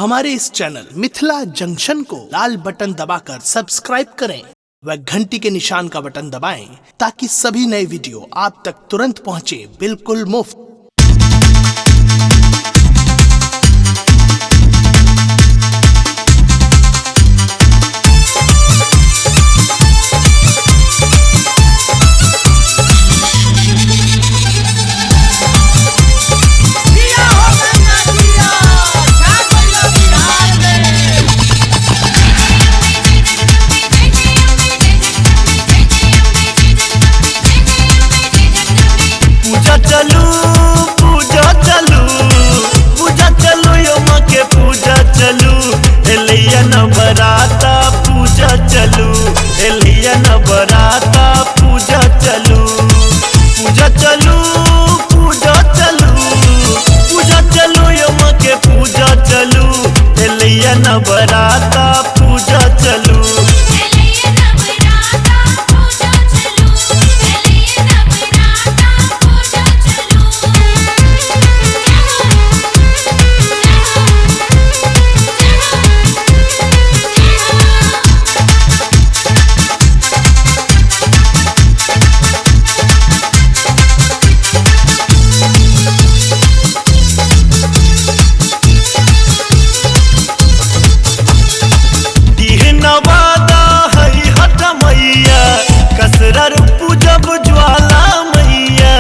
हमारे इस channel Mithila junction को लाल button दबाकर सब्सक्राइब करें व घंटी के निशान का बटन दबाएं ताकि सभी नए वीडियो आप तक तुरंत पहुंचे बिल्कुल मुफ्त। नवराता पूजा चलू एलिया नवराता पूजा चलू पूजा चलू पूजा चलू पूजा चलू यम के पूजा चलू एलिया नवराता पूजा चलू। कसरर पूजब ज्वाला मैया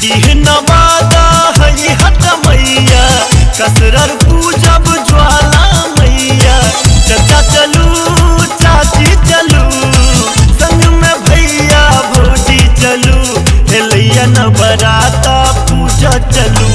दीह नवादा हई हट मैया कसरर पूजब ज्वाला मैया चाचा चलू चाची चलू संग में भैया भौजी चलू एलिया नवराता पूजा चलू।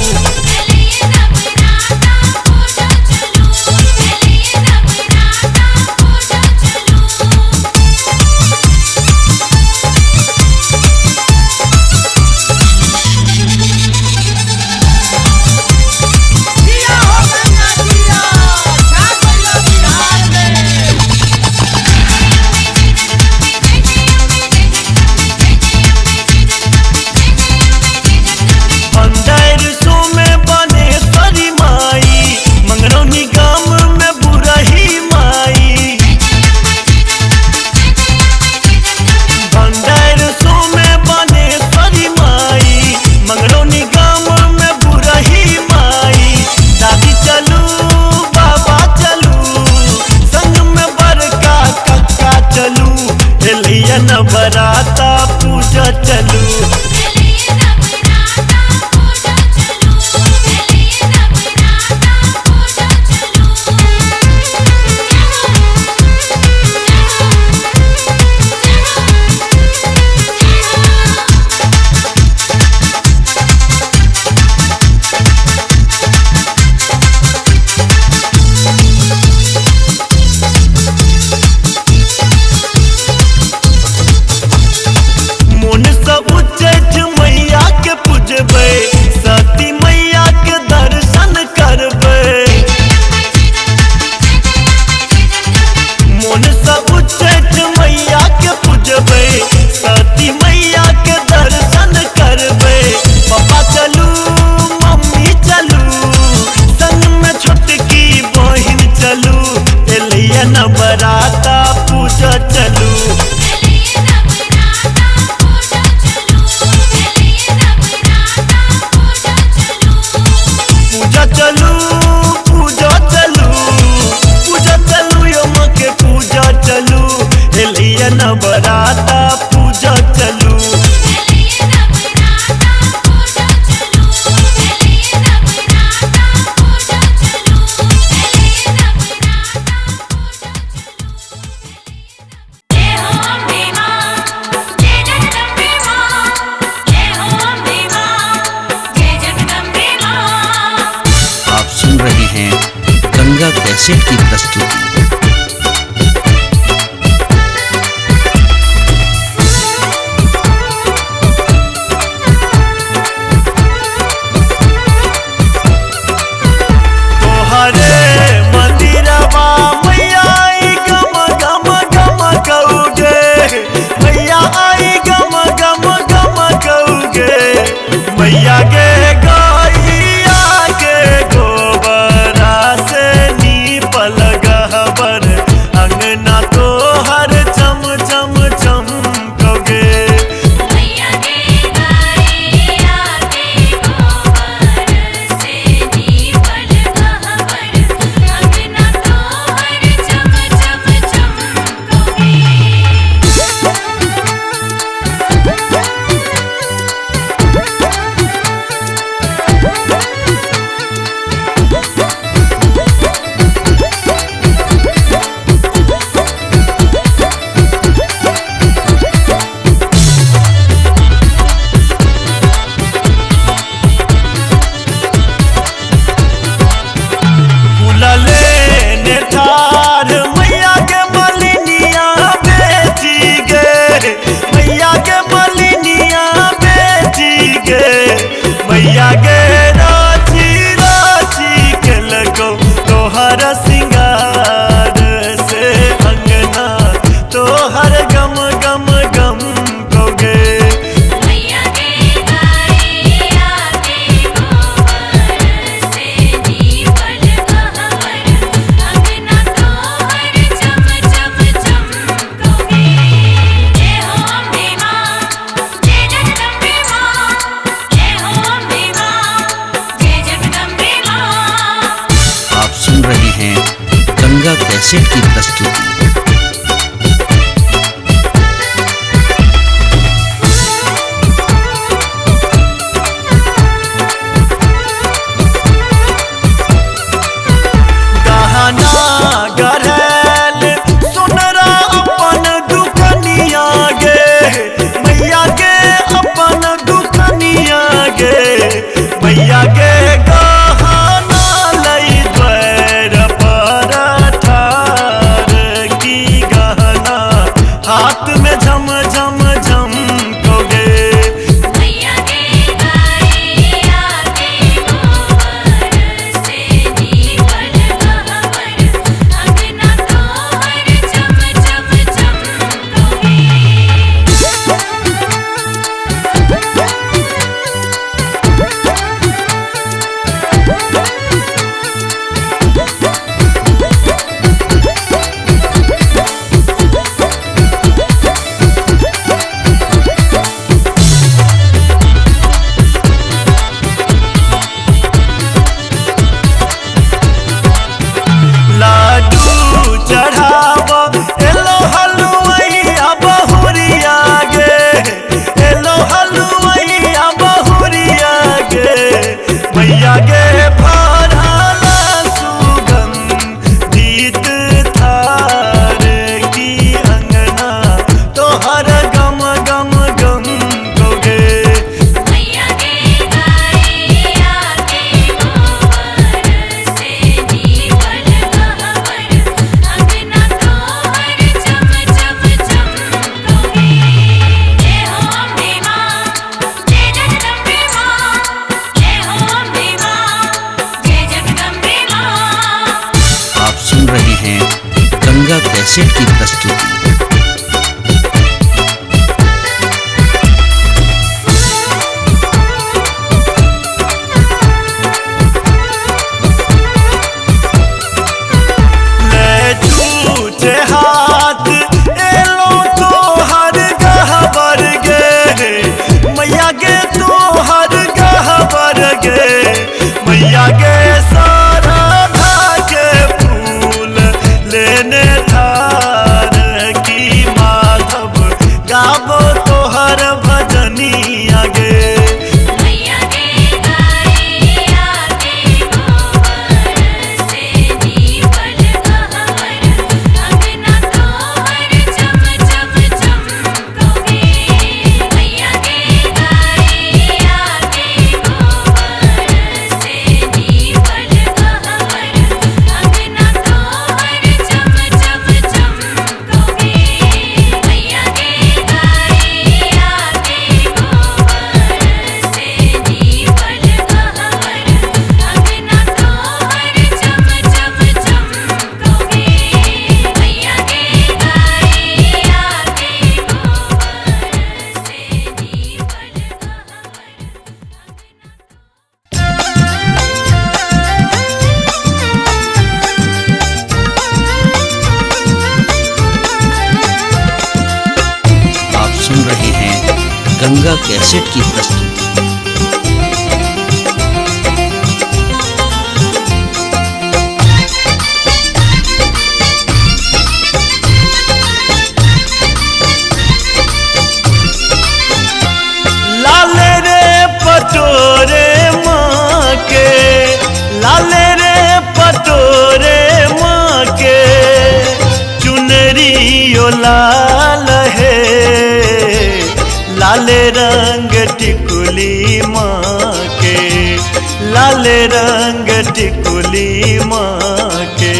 नवराता पूजा चलू सती मैया के दर्शन करबे मोन सब उच्चैठ मैया के पूजबे सती मैया के दर्शन करबे पापा चलू मम्मी चलू संग में छोटकी बहिन चलू एलिया नवराता पूजा चलू। पूजा चलू पूजा चलू पूजा चलू यम के पूजा चलू एलिया नवराता पूजा चलू। रहे हैं गंगा कैसेट की प्रस्तुति। मंदिरवा मैया आई गम गम गम कौगे मैया आई गम गम गम कौगे मैया गे गाई कैसेट की प्रस्तुति। मैया के गहना लई द्वार पर ठार की गहना हाथ में झम झम झम कोगे। मैया के गाए आगे गोबर से जीवन गहवर अंगना तोहर चम चम चमकोगे। लाडू चढ़ावा एलो हलुवैया बहुरिया गे, एलो हलुवैया बहुरिया गे। मैया गे भरला सुगंधित थार की अंगना तोहर गम गम गम कोगे। मैया के गाए आगे गोबर से जीवन गहवर अंगना तोहर चम चम चमकोगे। जय हो अम्बे मां, जय जगदम्बे मां, जय हो अम्बे मां, जय जगदम्बे मां। आप सुन रहे हैं गंगा कैसेट की प्रस्तुति। ले छूटे हाथ एलो तोहर गहबर गे, मैया गे तोहर गहबर गे। मैया गे सारधा के फूल लेने थार की माधव गाबो तोहर भजनिया गे। मैया के गाए आगे गोबर से जीवन गहवर अंगना तोहर चम चम चमकोगे। मैया के गाए आगे गोबर से जीवन गहवर अंगना तोहर चम चम चमकोगे। मैया के गाए आगे गोबर से जीवन गहवर अंगना तोहर चम चम चमकोगे। मैया के गाए आगे गोबर से जीवन गहवर आप सुन रहे हैं गंगा कैसेट की प्रस्तुति। लाले रे पटोरे माँ के, लाले रे पटोरे माँ के चुनरी ओ लाल है। लाले रंग टिकुली माँ के, लाले रंग टिकुली माँ के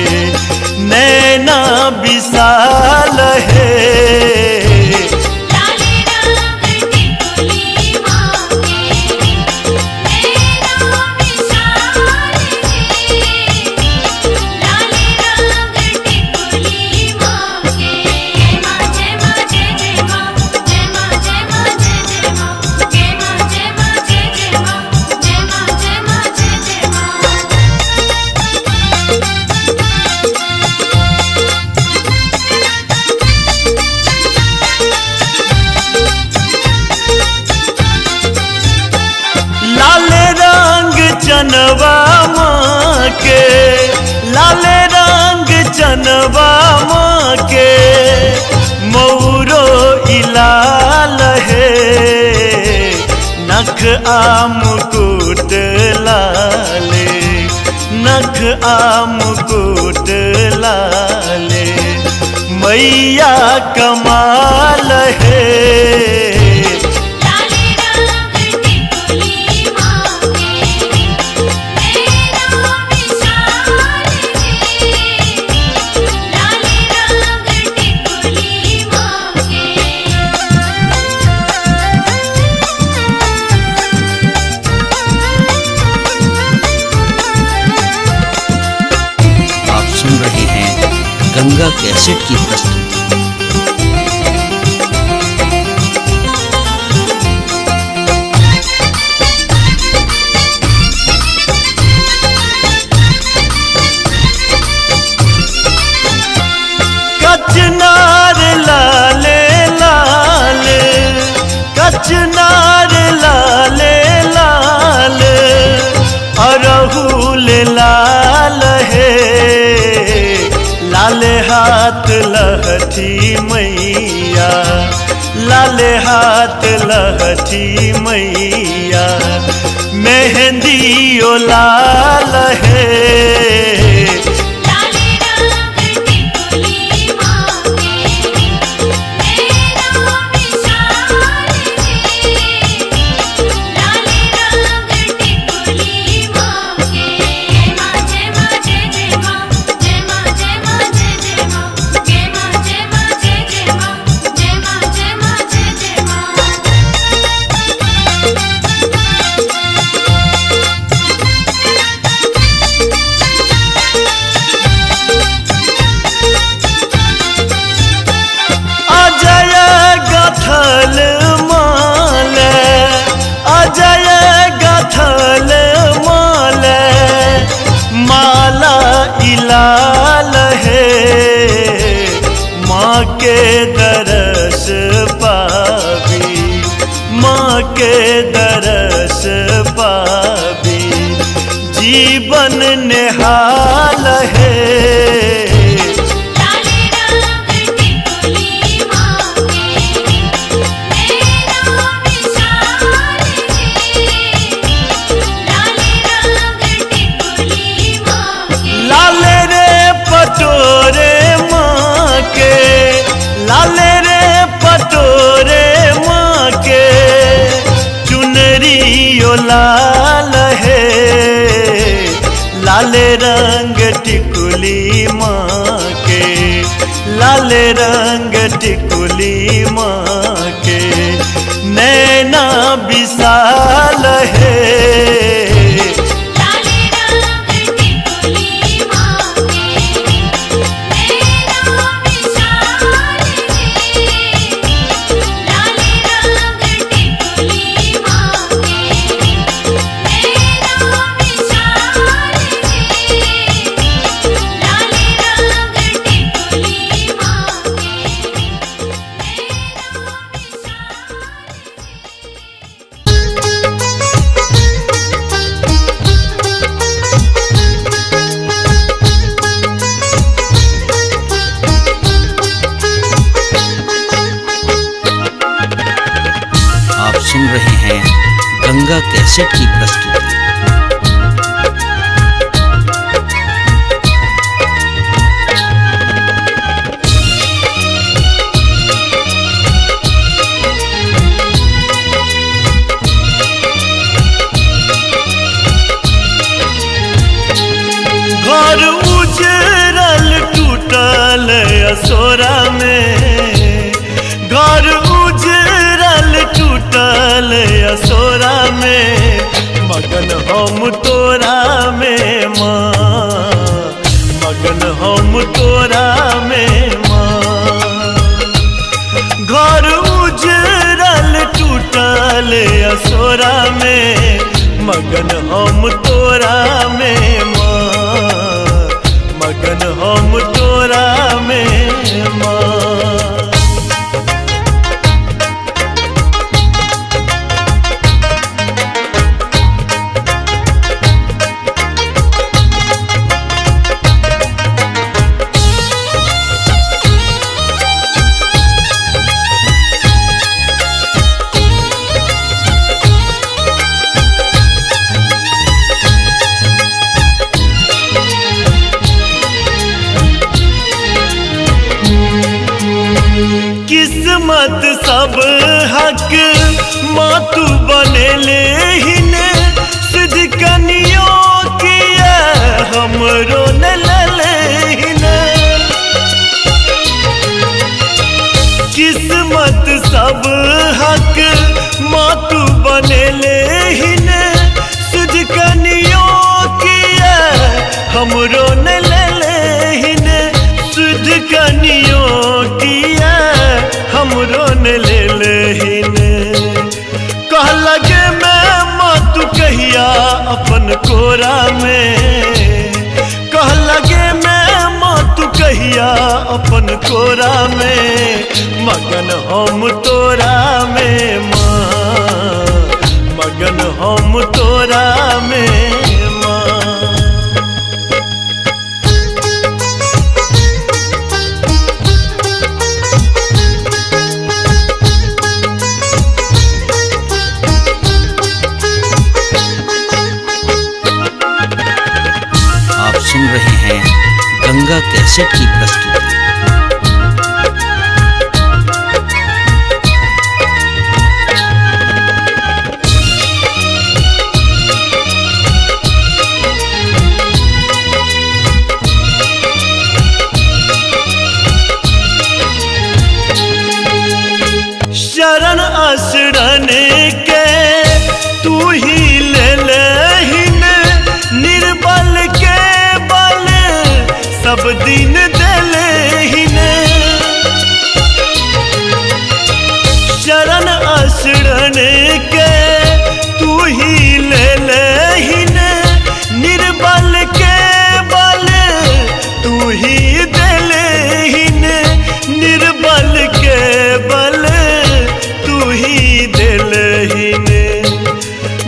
नैना विशाल है। लाले रंग टिकुली मां के नैना विशाल है। लाले रंग टिकुली मां के। जय मां जय जय मां, जय मां जय मां जय जय मां, जय मां जय मां जय जय मां, जय मां जय मां जय जय मां। चरणवा माँ के मौरो इलाल है नख आम मुकुट लाले नख आम मुकुट लाले मैया कमाल है लाले रंग टिकुली माँ के नैना विशाल है लाले रंग टिकुली माँ के आप सुन रहे हैं गंगा कैसेट की प्रस्तुति। कचनार लाले लाल कचनार लाले लाल अरहुल लाल है लाल हाथ लहठी मैया लाल हाथ लहठी मैया मेहंदी ओ लाल है लाले रंग टिकुली माँ के नैना विशाल है लाले रंग टिकुली माँ के जय माँ जय माँ जय जय माँ जय माँ जय माँ जय जय माँ जय माँ जय माँ जय जय माँ जय माँ जय माँ जय जय माँ अजय गथल माल अजय गथल माल माला इलाल है माँ के दरस पावी माँ के दरस पावी जीवन निहाल है लाले रंग टिकुली माँ के नैना विशाल है लाले रंग टिकुली माँ के लाल रे पटोरे माँ के लाल रे पटोरे माँ के चुनरी ओ लाल है लाल रंग टिकुली माँ के लाल रंग टिकुली माँ के नैना विशाल है लाले रंग टिकुली माँ के नैना विशाल है लाले रंग टिकुली माँ के नैना विशाल है लाले रंग टिकुली माँ के आप सुन रहे हैं गंगा कैसेट की प्रस्तुति। घर उजरल टूटल असोरा में घर उजरल टूटल असोरा में मगन हम तोरा में माँ मगन हम तोरा में माँ घर उजरल टूटल असोरा में मगन हम तोरा में माँ मगन हम तोरा में माँ सब हक माँ तू बनेले ही ने सिद्ध कनियों किया हमरो न लले ही ने किस्मत सब हक माँ तू बनेले ही ने सिद्ध कनियों किया हमरो न लले ही ने सिद्ध कनियों किया हमरो न लले ही ने कह लगे मैं माँ तू कहिया अपन कोरा में कह लगे मैं माँ तू कहिया अपन कोरा में मगन हम तोरा में माँ मगन हम तोरा में माँ। आप सुन रहे हैं गंगा कैसेट की प्रस्तुति। शरण आश्रन के तू ही ले लेहिन निर्बल के बल सब दिन देलेहिन शरण आश्रन के तू ही ले लेहिन निर्बल के बल तू ही देलेहिन निर्बल के बल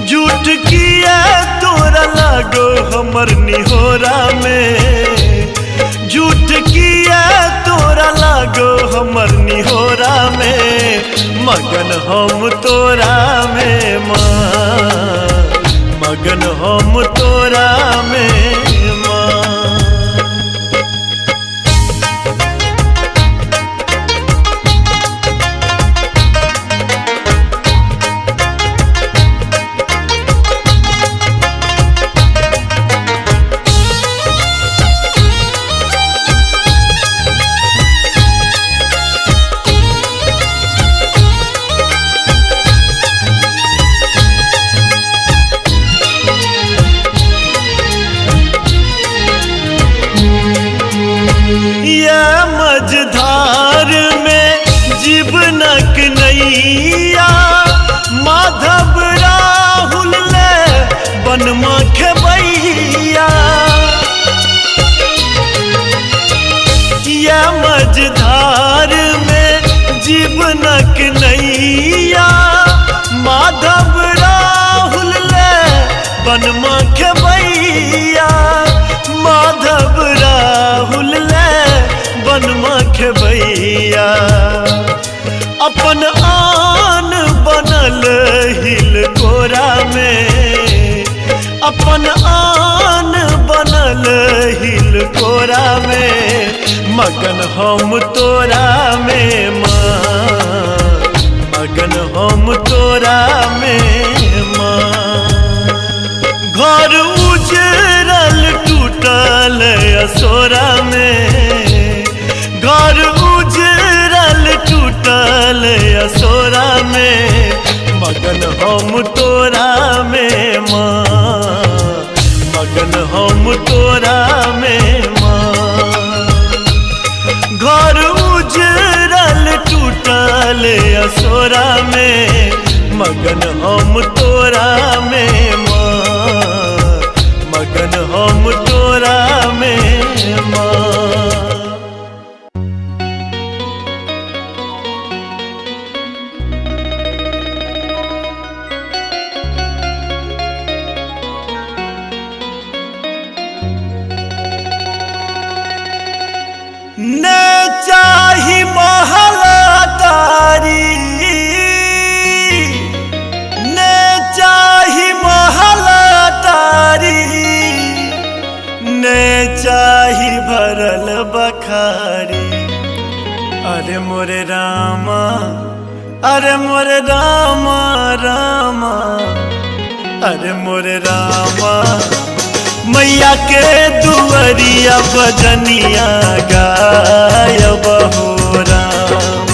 झूठ किया तोरा लागो हमर निहोरा में झूठ किया तोरा लागो हमर निहोरा में मगन हम तोरा में माँ मगन हम तोरा में माँ। या मझधार में जीवनक नैया माधव राहुल ले बनमा खेबैया या मझधार में जीवनक नैया माधव राहुल ले बनमा खेबैया माधव राहुल बनमा खेबैया अपन आन बनल हिल कोरा में अपन आन बनल हिल कोरा में मगन हम तोरा में माँ मगन हम तोरा में माँ। घर उजरल टूटल असोरा में घर उजरल टूटल असोरा में मगन हम तोरा में माँ मगन हम तोरा में माँ। घर उजरल टूटल असोरा में मगन हम तोरा में माँ मगन हम तोरा में माँ। न चाही महला तारी न चाही महला तारी न चाही भरल बखारी अरे मोरे रामा अरे मोरे रामा रामा, अरे मोरे रामा, मैया के दुआरिया बजनिया गायब हो राम।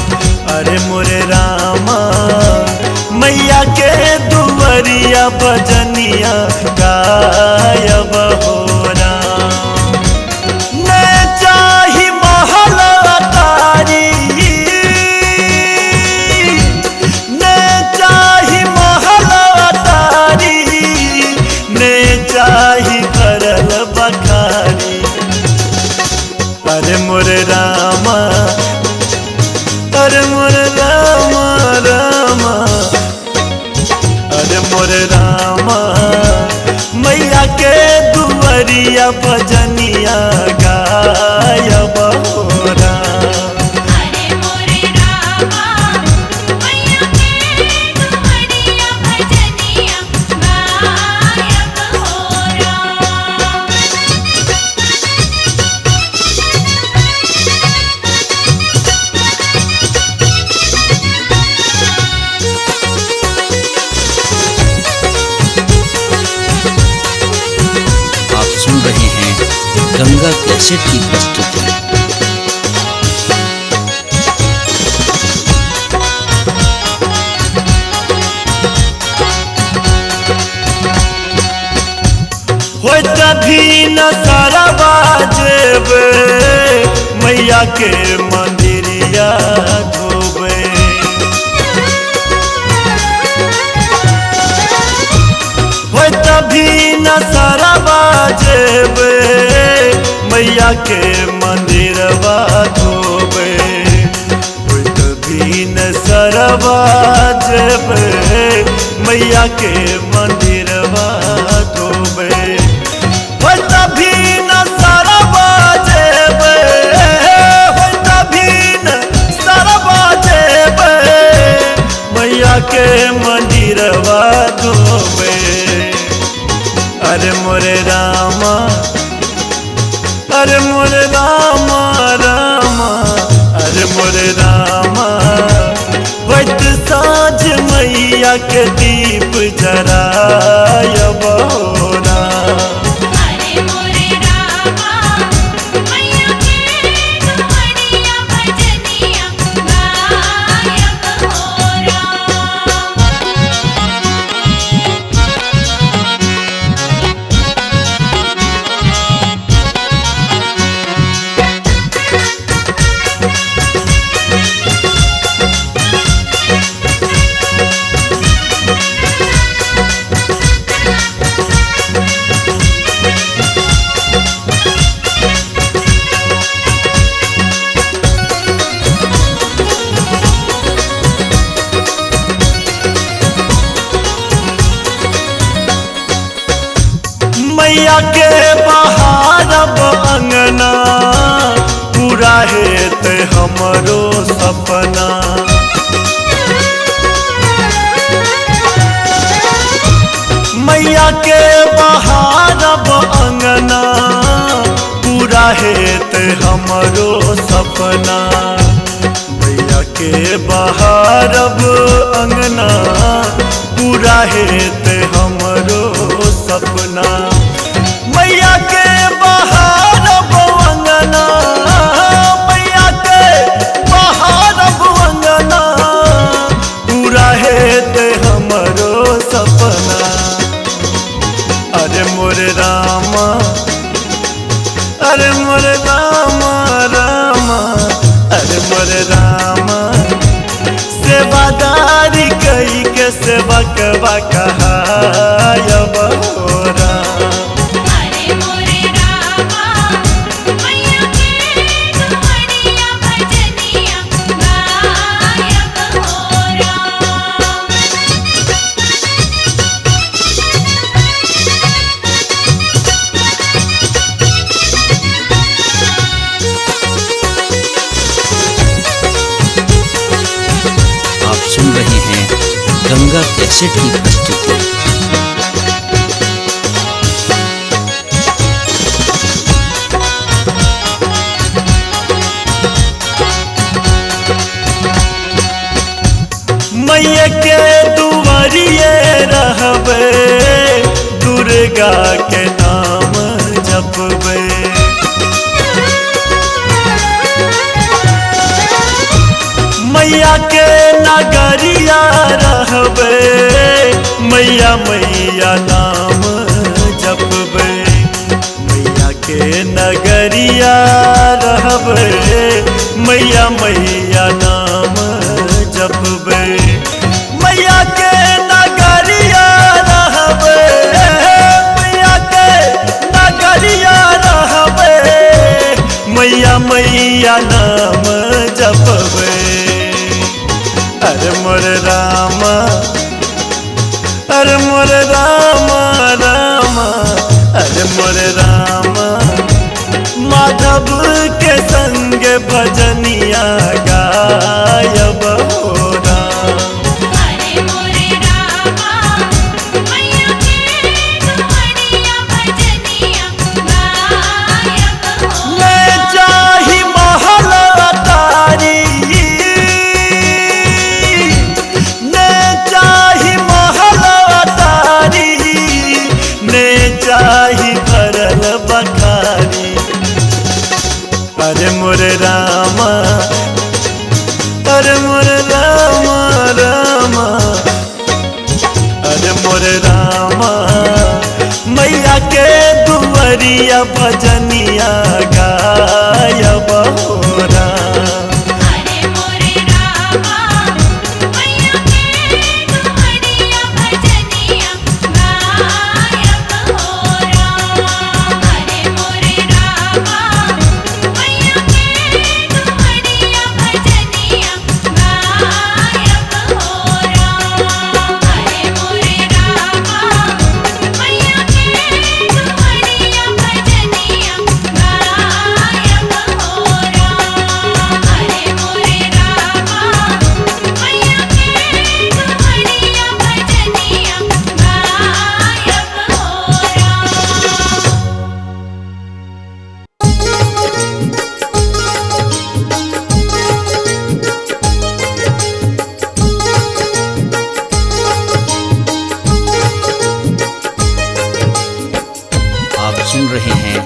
अरे मोरे रामा, मैया के दुआरिया बजनिया गायब हो राम। मैं चाही महल अटारी, मैं चाही महल अटारी, मैं चाही भरल बखारी। अरे मोरे रामा, अरे मोरे रामा रामा, अरे मोरे रामा, मैया के दुआरिया बजनिया गायब हो राम। अरे मोरे रामा, मैया के दुआरिया भजनिया गायब हो राम। आप सुन रहे हैं गंगा कैसेट की प्रस्तुति। हो तभी न सरवा जेबे, मैया के मंदिरिया धोबे। हो तभी न सरवा जेबे, मैया के मंदिरवा धोबे। हो तभी न सरवा जेबे, मैया के मंदिरवा धोबे। हो तभी न सरवा जेबे, हो तभी न सरवा जेबे, मैया के मंदिरवा धोबे। अरे मोरे रामा, अरे मोरे रामा रामा, अरे मोरे रामा, वैत साँझ मैया के दीप जरायब हो राम। अरे मोरे रामा, मैया के दुआरिया भजनिया गायब हो राम। मैया के बहारब अंगना, पूरा हेत हमरो सपना। मैया के बहारब अंगना, पूरा हेत हमरो सपना। मैया के बहारब अंगना, पूरा हेत हमरो सपना। मैया के बहारब अंगना, मैया के बहारब अंगना, पूरा हेत हमरो सपना। अरे मोरे रामा, अरे मोरे रामा रामा, अरे मोरे रामा, सेवादारी कई के सेवक कहायब हो राम। अरे मोरे रामा, मैया के दुआरिया भजनिया गायब हो राम। आप सुन रहे हैं गंगा कैसेट की प्रस्तुति। मैया के दुआरिये रहबे, दुर्गा के नाम जपबे। मैया के नगरिया रहबे, मैया मैया नाम जपबे। मैया के नगरिया रहबे, मैया मैया नाम जपबे। मैया के नगरिया रहबे, मैया के नगरिया रहबे, मैया मैया नाम जपबे। अरे मोर रामा, अरे मोर रामा रामा, अरे मोर रामा, माधव के संग भजनिया गायब हो राम। हरे मोरे रामा मैया के दुआरिया भजनिया गायब हो ले चाही महल अटारी, ने चाही महल अटारी, ने चाही भरल बखारी। अरे मोर रामा, अरे मोर रामा रामा, अरे मोर रामा, मैया के दुआरिया भजनिया गायब हो राम। हरे मोरे रामा मैया के दुआरिया भजनिया गायब हो राम। हरे मोरे रामा मैया के दुआरिया भजनिया गायब हो राम। हरे मोरे रामा मैया के दुआरिया भजनिया गायब हो राम। हरे मोरे रामा मैया के दुआरिया भजनिया गायब हो राम। आप सुन रहे हैं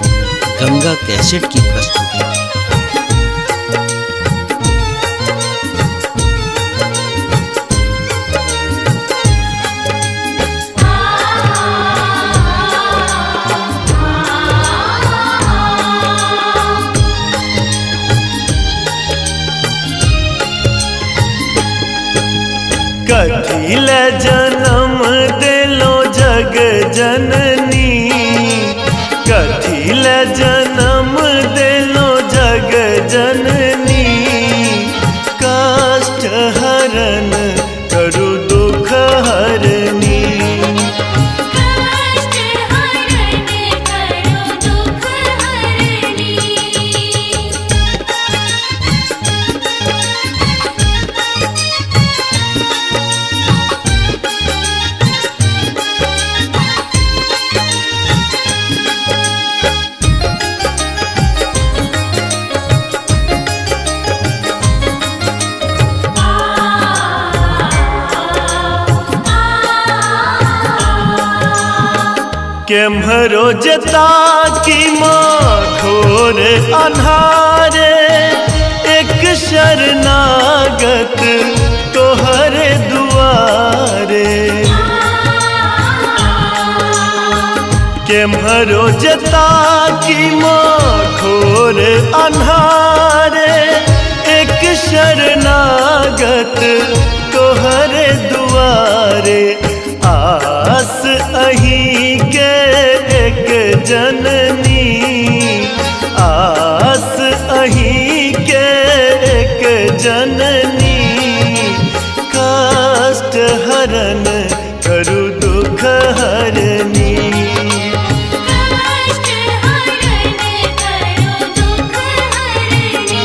गंगा कैसेट की प्रस्तुति। कथिल जन्म दिलो जग जननी, कथिल जन्म दिलो जग जननी। कष्ट हरण करु दुख हरनी, कष्ट हरण करो दुख हरनी। केम्हरो जता की माँ घोर अन्हारे, एक शरणागत तोहरे दुआरे। केम्हरो जता की माँ घोर अन्हारे, एक शरणागत तोहरे दुआरे। आस अहीं के एक जननी, आस अहीं के एक जननी। कष्ट हरण करु दुख हरनी, कष्ट हरण करो दुख हरनी।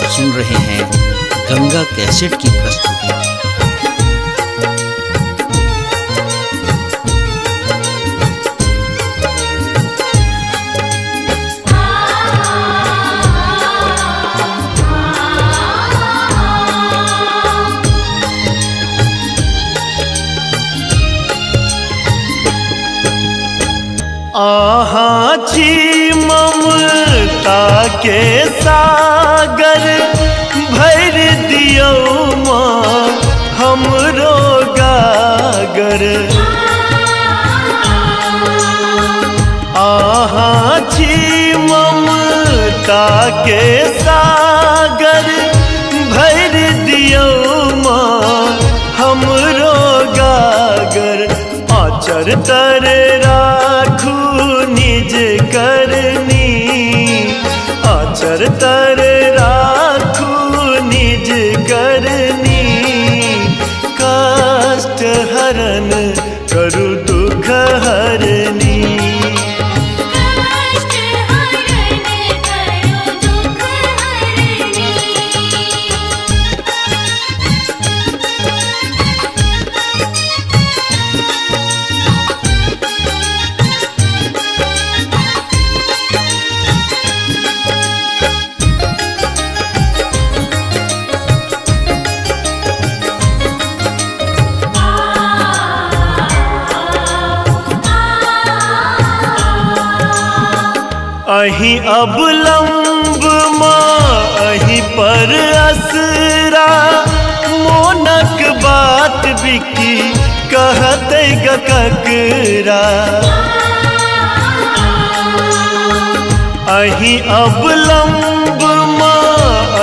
सुन रहे हैं गंगा कैसेट की प्रस्तुति। आहा छी ममता के सागर भर दियो माँ हमरो गागर। आहा छी ममता के सागर भर दियो माँ हमरो गागर। आचर तर राखू निज करनी, आचर तर राखू निज करनी। कष्ट हरण करु दुख हरनी, कष्ट हरण करो दुख हरनी। अहीं अबलंब माँ अहीं पर असरा। मोनक बात बिकी कहते गकरा। अहीं अबलंब माँ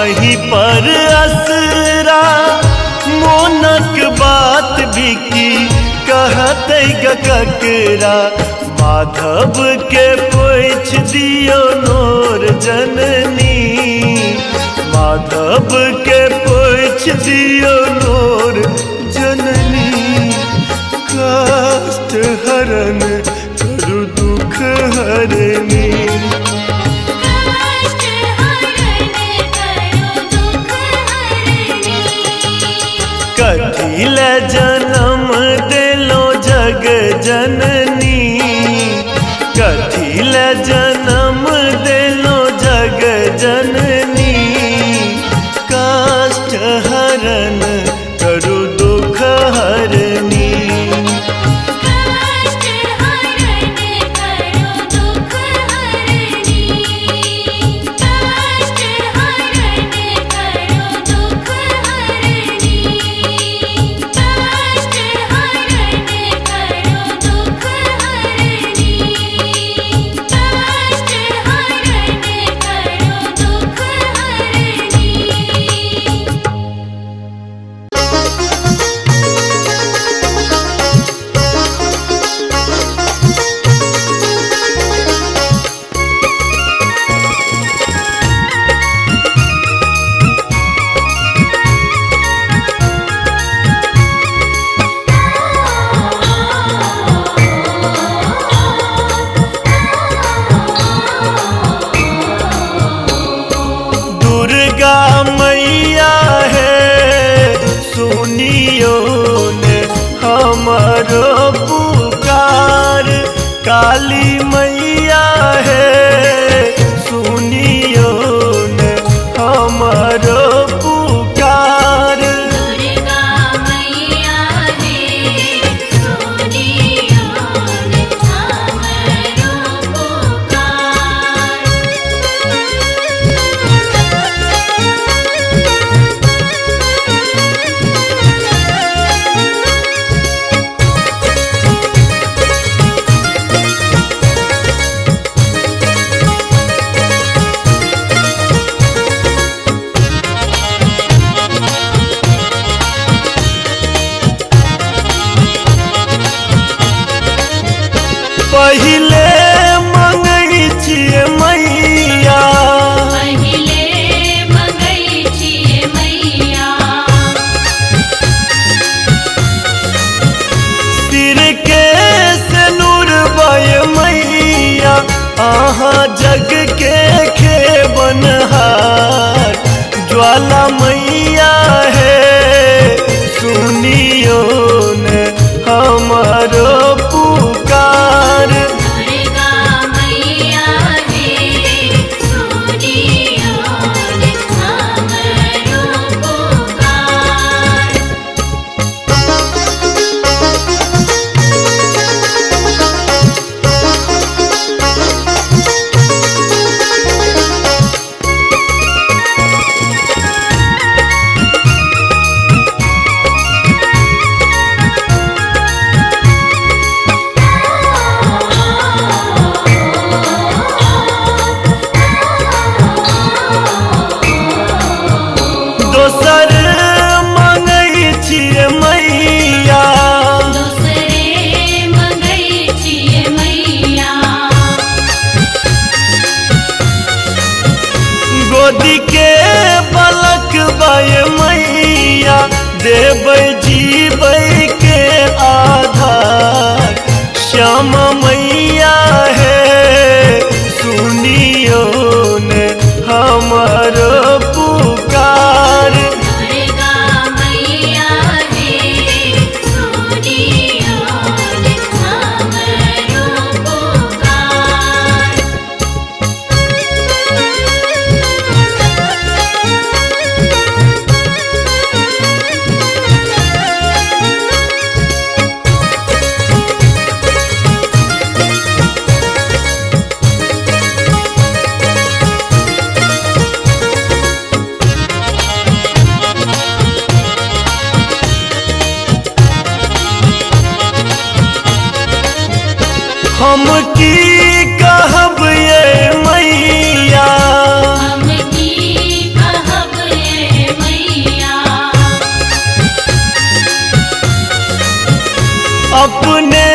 अहीं पर असरा। मोनक बात बिकी कहते गकरा। माधव के पूछ दियो नोर जननी, माधव के पूछ दियो नोर जननी। कष्ट हरण करु दुख हरनी, कष्ट हरण करो दुख हरनी। कथी ले जन्म दिलो जग जननी, कथी ले जन्म दिलो जग जननी। कष्ट हरण करु दुख हरनी, कष्ट हरण करो दुख हरनी। कष्ट हरण करो दुख हरनी। कष्ट हरण करो दुख हरनी। कष्ट हरण करो दुख हरनी। दुर्गा मैया है सुनियो ने हमारो पुकार। काली मैया है सुनियो ने हमारो पुकार। दुर्गा मैया है सुनियो ने हमरो पुकार। गोदी के बलक बाय मैया देबै जीबै के आधार श्यामा मैया है सुनियो ने हमर पुकार दुर्गा मैया रे सुनियो हमरो पुकार। हम की कहब ये मैया हम की कहब ये मैया अपने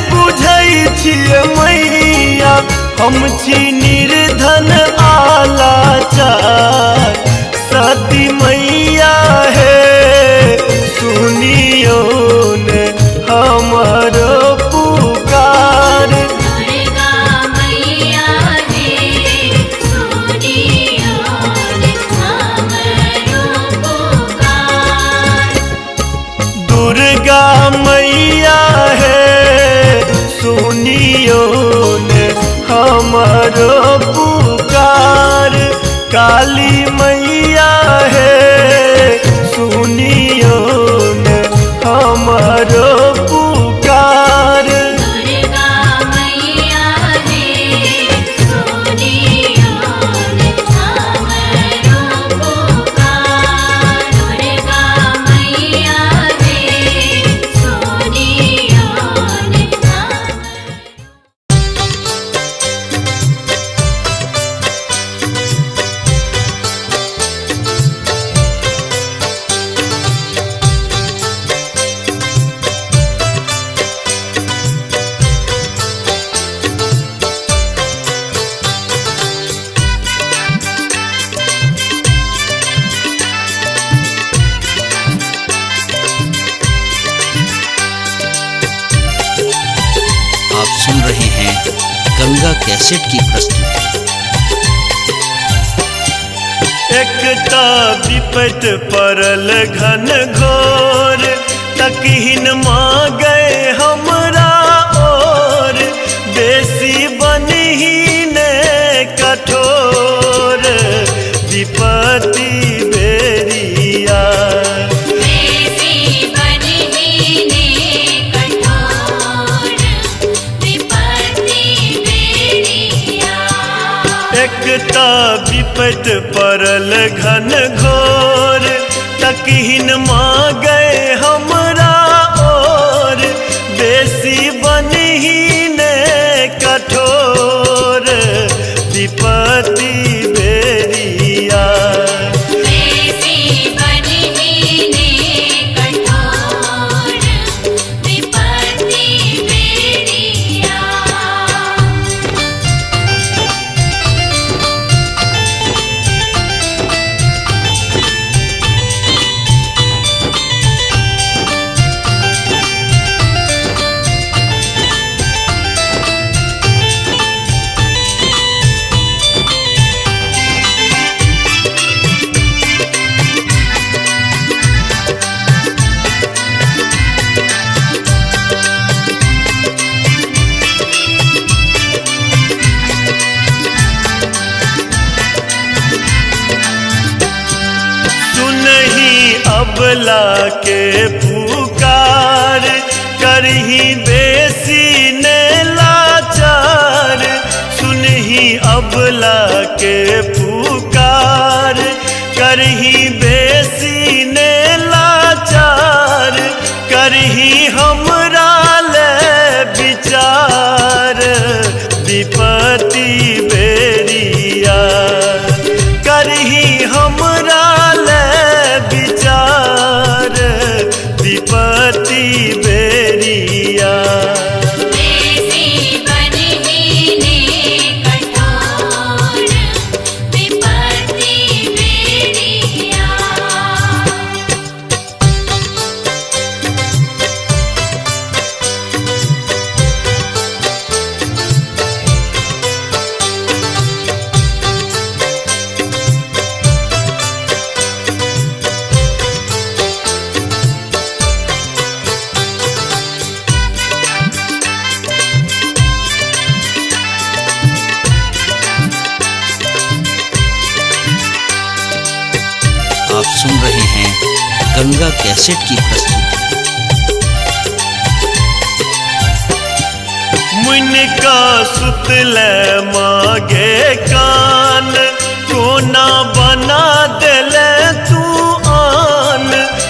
बुझै छियै मैया हम छी निर्धन आलाचार सती मैया है सुनियो ने हमर पुकार दुर्गा मैया रे सुनियो हमरो पुकार। दुर्गा मैया है सुनियो ने हमर पुकार काली मैया है सुनियो ने हमर पुकार दुर्गा मैया रे सुनियो हमरो पुकार। दुर्गा मैया रे सुनियो आप सुन रहे हैं गंगा कैसेट की प्रस्तुति। एकटा विपत पड़ल घन घोर तकहीन मांगे हमरा और बेसी बनहीन कठोर विपत्ति बेरिया बेसी बनहीने कठोर विपत्ति बेरिया। एकटा विपत पड़ल घन घोर तकहीन मांगे हमरा और बेसी बनहीन कठोर विपत्ति बेरिया बेसी बनहीने कठोर विपत्ति बेरिया। अबला के पुकार करही बेसी ने लाचार सुनही अबला के पुकार करही बेसी ने लाचार करही हमरा ले विचार विपत्ति बेरिया करही हमरा ले विचार विपत्ति बेरिया बेसी बनहीने कठोर विपत्ति सुन रहे हैं गंगा कैसेट की प्रस्तुति। मुनका सुतले मागे कान कोना बना देले तू आन।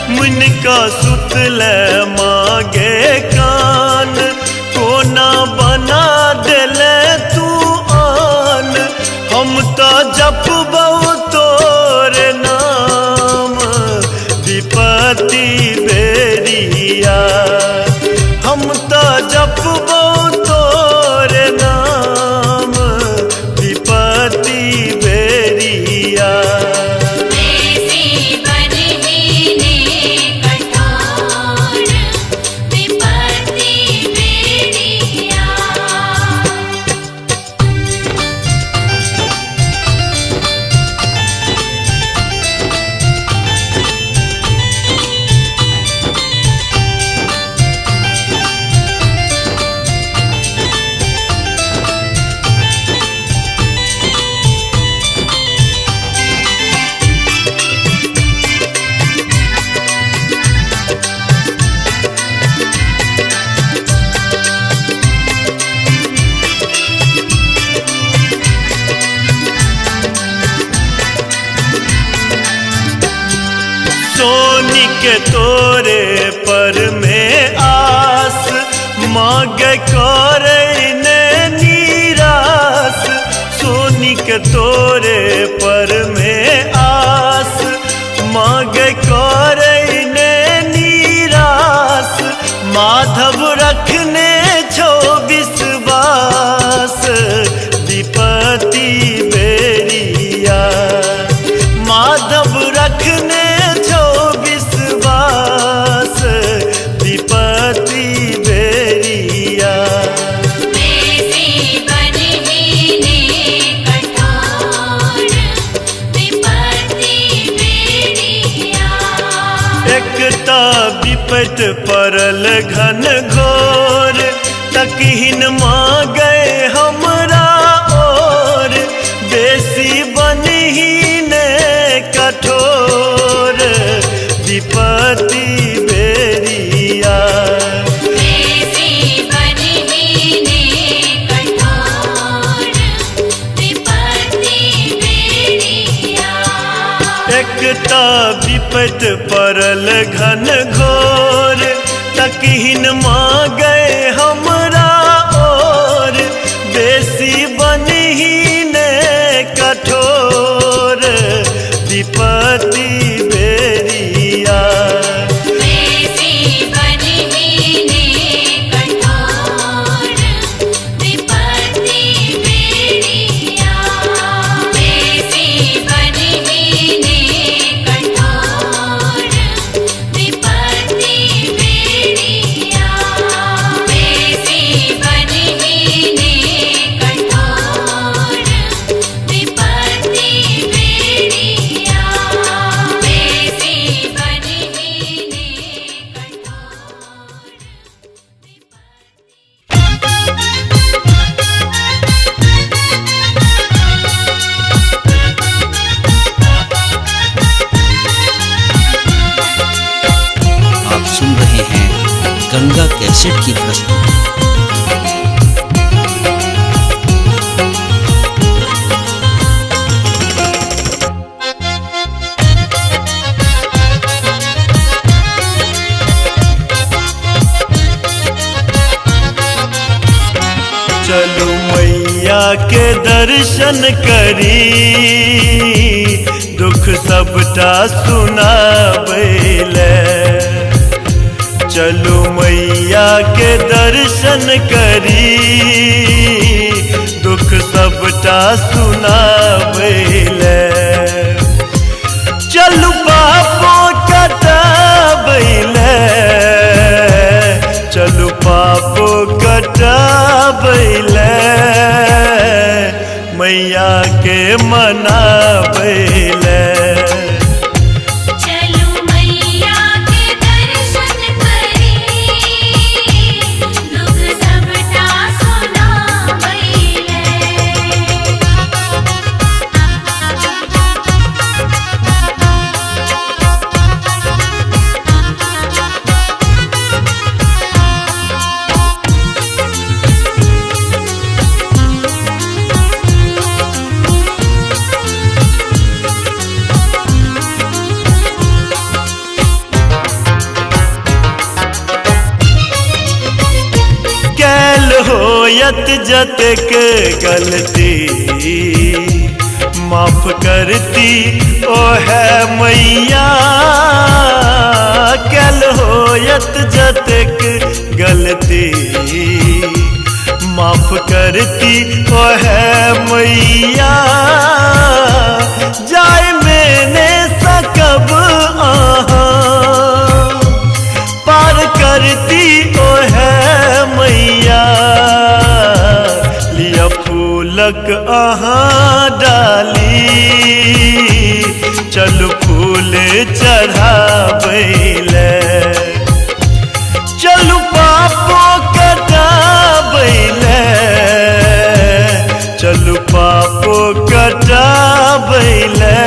मुनका सुतले मागे कान कोना बना देले तू आन। हम तो जपबौ तोर नाम विपत्ति बेरिया। हम तो जपबौ तोर नाम विपत्ति बेरिया। ऐसी बनहीने कठोर विपत्ति बेरिया। सोनी के तोरे पर में आस मांग करे ने निराश। सोनी के तोरे पर में आस मांग करे ने निराश। माधव रखने छो विश्वास विपत्ति बेरिया। माधव रखने छो विश्वास विपत्ति बेरिया। ऐसी बनहीने कठोर विपत्ति बेरिया। एकता विपत परल घन घोर तकहीन मांगे हमरा और। बेसी बनहीन कठोर विपत्ति बेरिया। ऐसी बनहीने कठोर विपत्ति बेरिया। एकता विपत परल घन घोर तकहीन मांगे हमरा और। बेसी बनहीन कठोर विपत्ति बेरिया। ऐसी बनहीने कठोर विपत्ति बेरिया। ऐसी बनहीने कठोर विपत्ति बेरिया। ऐसी बनहीने कठोर विपत्ति बेरिया। ऐसी बनहीने आप सुन रहे हैं गंगा कैसेट की प्रस्तुति। चलू मैया के दर्शन करी दुख सबटा सुनाबैले। चलू मैया के दर्शन करी दुख सबटा सुनाबैले। चलू पापो कटाबैले। चलू पापो कटाबैले। मैया के मनाबैले। चलू मैया के दर्शन करी दुख सबटा सुनाबैले। जतक गलती माफ करती ओ है मैया कल होयत जतक गलती माफ करती ओ है मैया जाय मैंने सकब आहा पार करती ओ है मैया लिया फूलक आहा डाली चल फूल चढ़ाबैले चलू पापो कटाबैले चलू पापो कटाबैले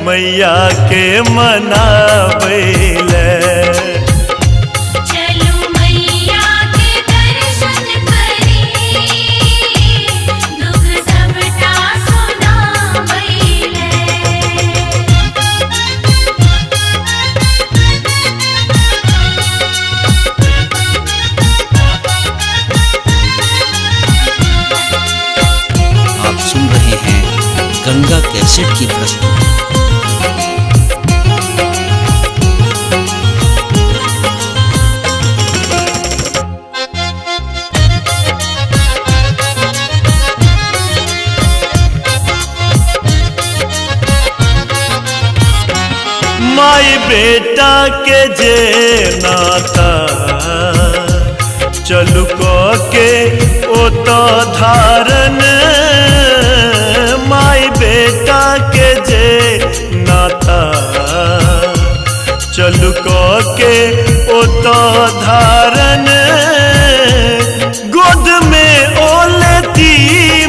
मैया के मनाबैले चलू मैया के दर्शन करी दुख सबटा सुनाबैले आप सुन रहे हैं गंगा कैसेट की प्रस्तुति। माई बेटा के जे नाता चलू को के ओ तो धारण माई बेटा के जे नाता चलू को के ओ तो धारण गोद में ओ लेती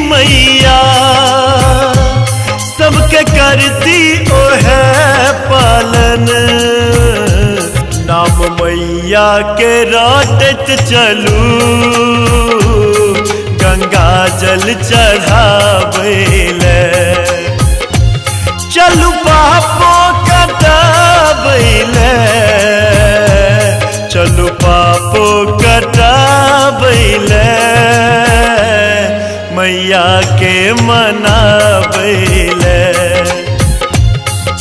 मैया सबके करती ओ है पालन नाम मैया के राटत चलू गंगा जल चढ़ाबैले चलू पापो कटाबैले चलू पापो कटाबैले मैया के मनाबैले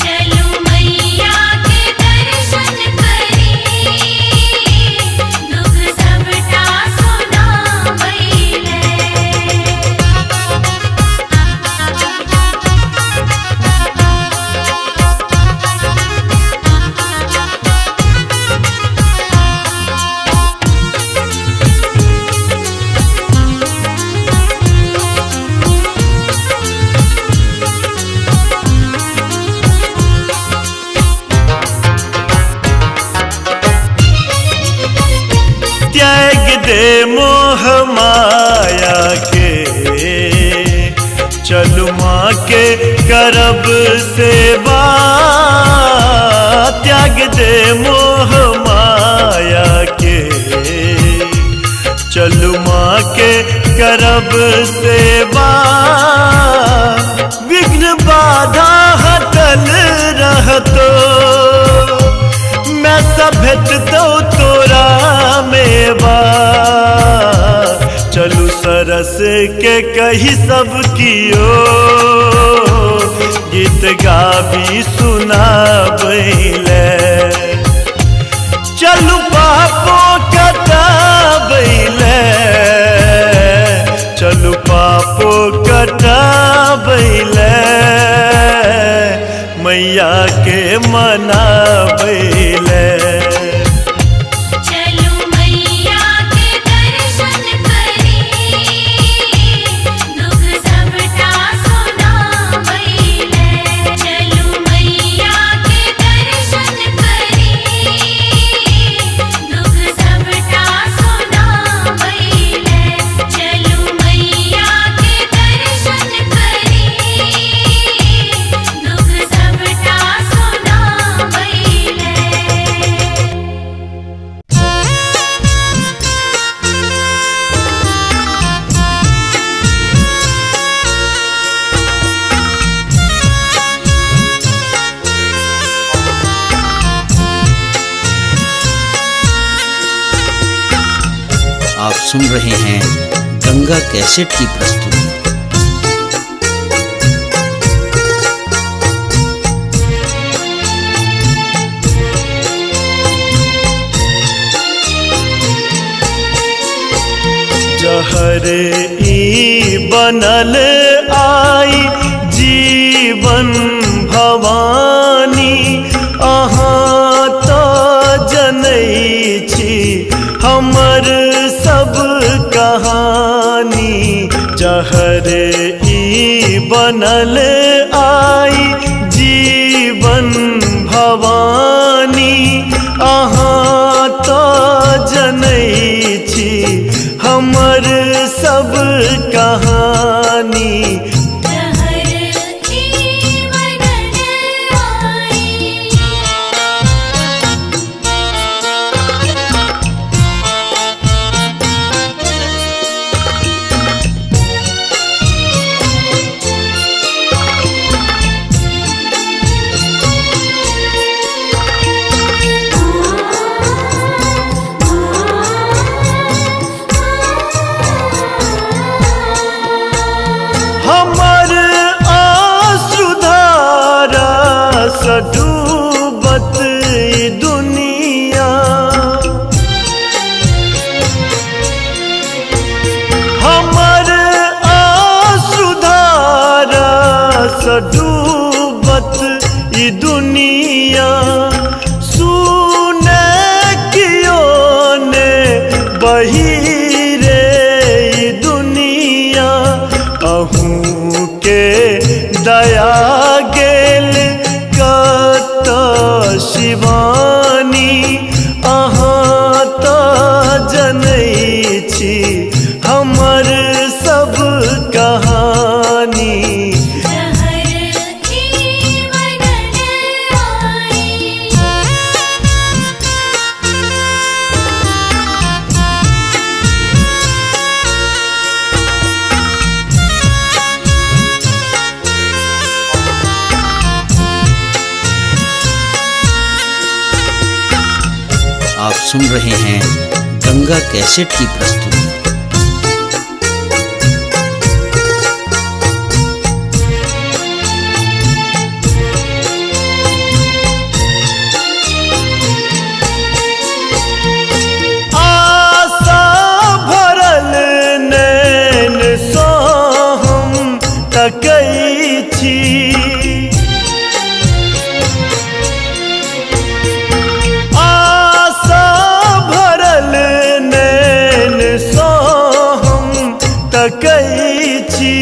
चलू मैया के दर्शन करी दुख सबटा सुनाबैले त्याग दे मोह माया के चलू माँ के करब सेवा त्याग दे मोह माया के चलू माँ के करब सेवा विघ्न बाधा हटल रहतो मैं सभ्यत तो तोरा मेवा चलू सरस के कही सब कियो गीत गाबी सुनाबैले चलू पापो कटाबैले चलू पापो कटाबैले मैया के मनाबैले चलू मैया के दर्शन करी दुख सबटा सुनाबैले चलू मैया के दर्शन करी दुख सबटा सुनाबैले चलू मैया के दर्शन करी दुख सबटा सुनाबैले सुन रहे हैं गंगा कैसेट की प्रस्तुति। जहर ई बनल आई जीवन भवानी, अहाँ तो जनै छी हमर सब कहानी। जहर ई बनल आई जीवन भवानी, अहाँ तो जनै छी हमर सब कहानी। हमर आश्रुधारा स डूबत ई दुनिया, हमर आश्रुधारा स डूबत ई दुनिया। सुने कियो ने बही रे ई दुनिया, अहूँ के दया गेल कत शिवानी। अहाँ तो जनै छी हमर सब कहानी। आप सुन रहे हैं गंगा कैसेट की प्रस्तुति। आशा भरल नैन सँ हम तकै छी, आशा भरल नैन सँ हम तकै छी।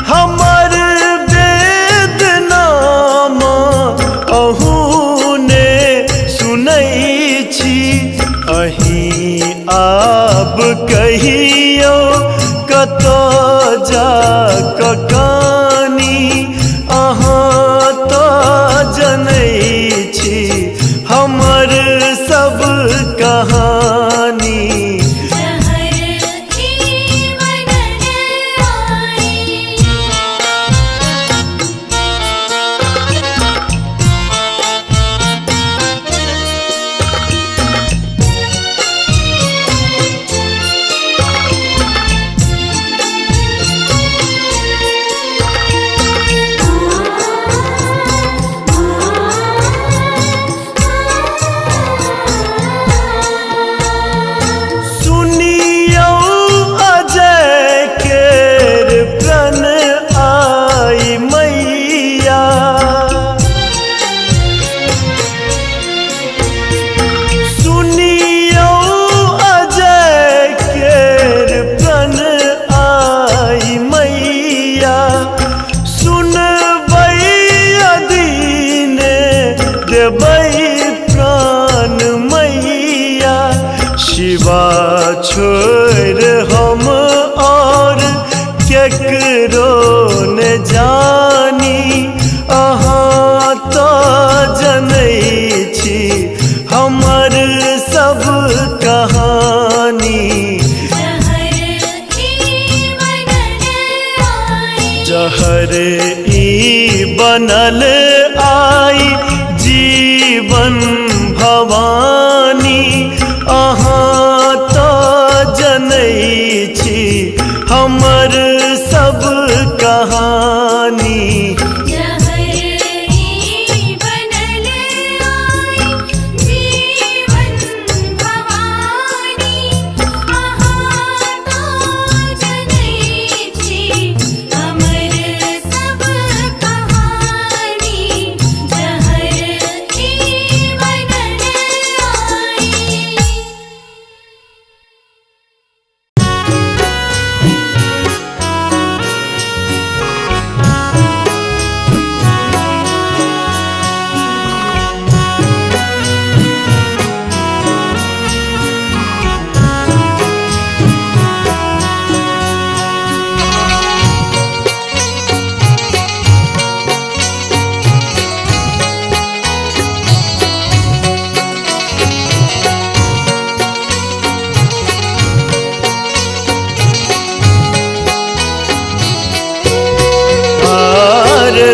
हमर वेदनामा अहूँ ने सुनै छी, अहीं आब कहियो कतऽ जा कऽ कानी। अहाँ तो जनै छी हमर सब कहानी। सुनियौ अजय केर प्रण आई मैया, सुनियौ अजय केर प्रण आई मैया। सुनबै अदीने देबै प्राण मैया। शिवा छोड़ हम और केकरो न जानी, अहाँ तो जनै छी हमर सब कहानी। जहर ई बनल आई जीवन भवानी, अहाँ तो जनै हमर सब कहानी जहर ही बनल आई जीवन भवानी अहाँ तो जनै छी हमर सब कहानी जहर ही बनल आई।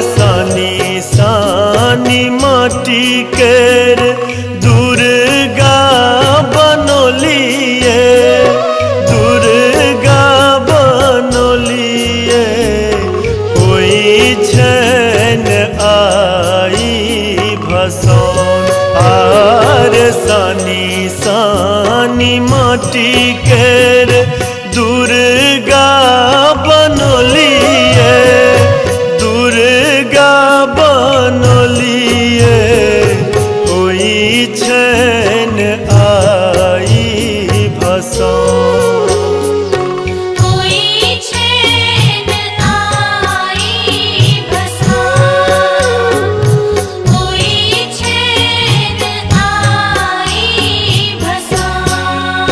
सानी सानी माटी केर दुर्गा बनोलिए दुर्गा बनोलिए होई छन आई भसान आर सानी सानी माटी केर दुर्गा बनोलिए दुर्गा बनोलिए होई छन आई भसान होई छन आई भसान होई छन आई भसान।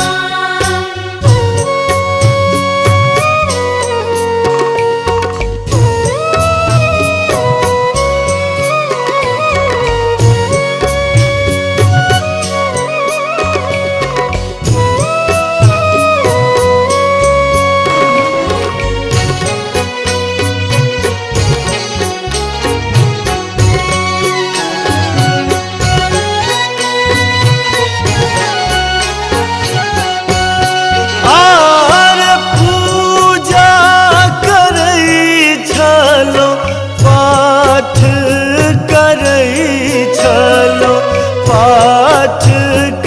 आर पूजा करै छलो पाठ करै छलो पाठ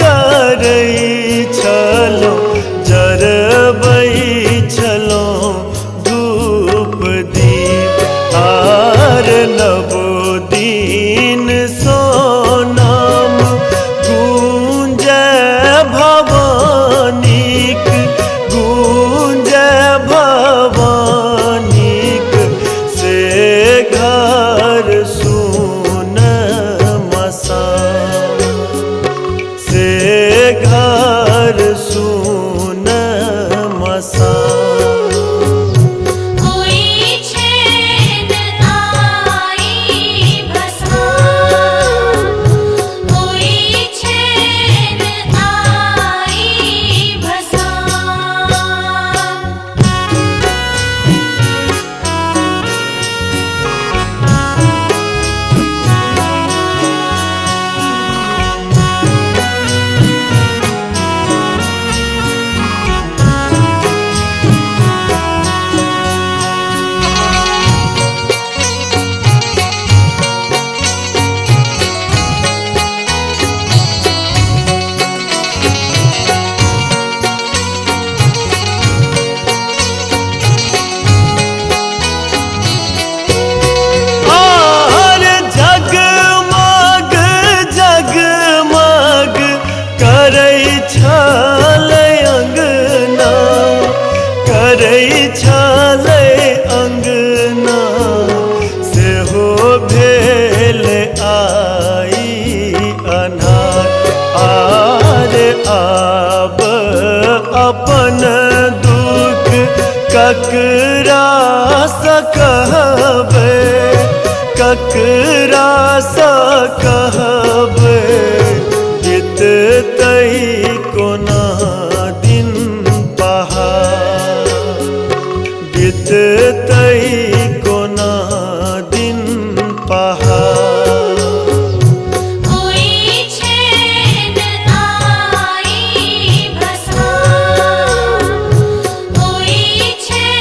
करै छलो जरबै छलो धूप दीप आर नव दिन सोनाम गूंजै भवानीक गूंजै भवानीक से घर सुन मसान से घर सुन मसान होई छन आई भसान होई छन आई भसान। आर जगमग जगमग करै छलै अंगना करै छलै अंगना सेहो भेल आई अन्हार आर आब अपन दुख ककरा सँ कहबै ककरा सँ कहबै बीततै कोना दिन पहाड़ बीततै कोना दिन पहाड़ होई छन आई भसान होई छन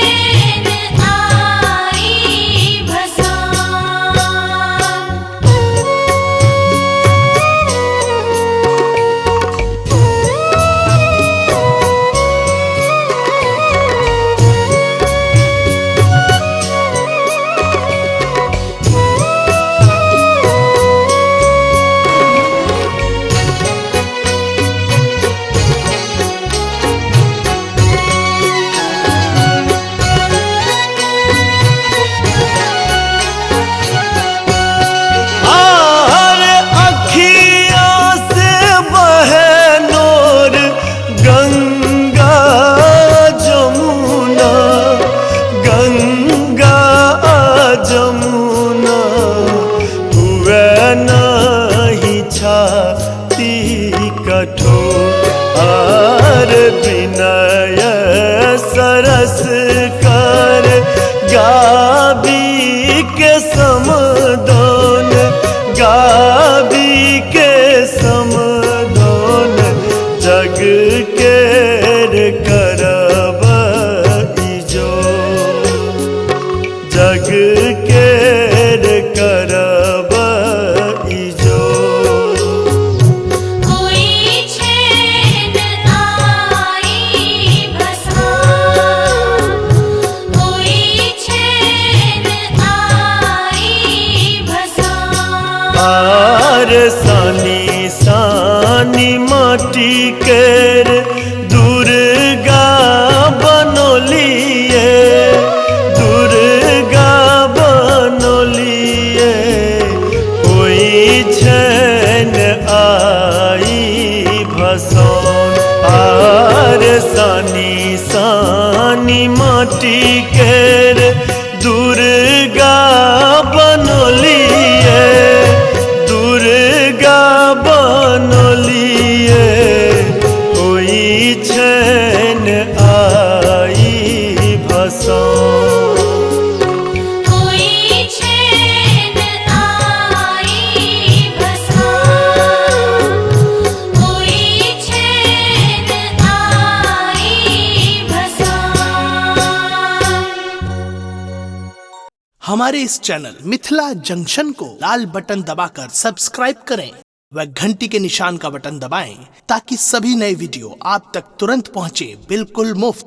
के समदोन गाबी के समदोन जग के करब इजो जग के करब इजो कोई छेन आई भसा कोई छेन आई भसा आर सानी सानी माटी केर दुर्गा बनोलिए दुर्गा बनोलिए कोई छन आई भसौन आर सानी सानी माटी केर दुर्गा बनोलिए दुर्गा बनोलिए कोई छन आई भसौन कोई छेन आई भसा कोई छेन आई भसा। हमारे इस चैनल मिथिला जंक्शन को लाल बटन दबाकर सब्सक्राइब करें व घंटी के निशान का बटन दबाएं ताकि सभी नए वीडियो आप तक तुरंत पहुंचे बिल्कुल मुफ्त।